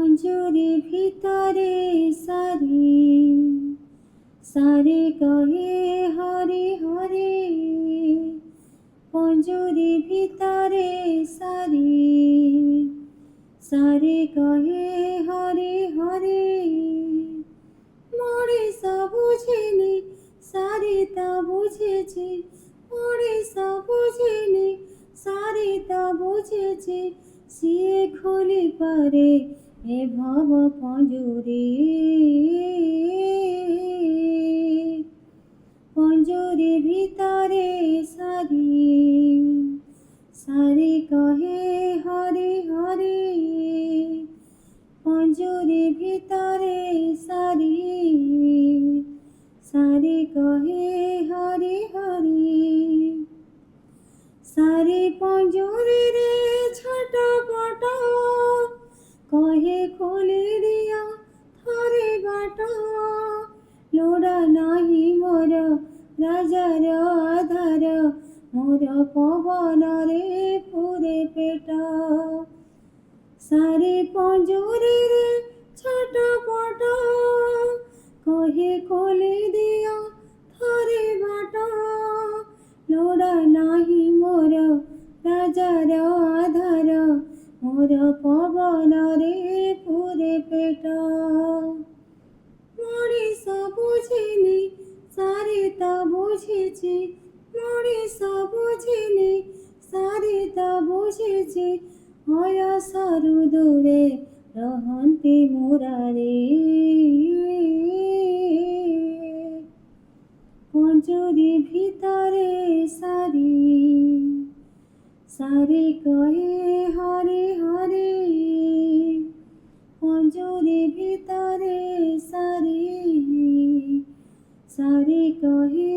পঞ্জুরি ভিতরে সারি সারে কহে হরে হরে পঞ্জুরি ভিতরে সারি সারে কহে হরে হরে মোরে সব বুঝেনি সারে তা বুঝেছে মোরে সব বুঝেনি সারে তা বুঝেছে সিয়ে খুলে পারে এ ভব পঞ্জুরি পঞ্জুরি ভিতরে সারি সারে কহে হরে হরে পঞ্জুরি ভিতরে সারি সারে কহে হরে হরে সারে পঞ্জুরি রে ছটপট কহে খোলে দিয়া থরে বাট লোড়া নাহি মোর রাজার আধার মোর পবନରେ পুরে পেট সারে পঞ্জুরি রে ছটপট কহে খোলে দিয়া থরে বাট লোড়া নাহি মোর রাজার আধার মোর পবନରେ পুরে পেট মোরে সব বুঝিনি সারে তা বুঝেছি মোরে সব বুঝিনি সারে তা বুঝেছি হয় সরু দূরে রহন্তি মুরারে পঞ্জুরি ভিতরে সারি সারে কহে হরে হরে পঞ্জুরি ভিতরে সারি সারে কহে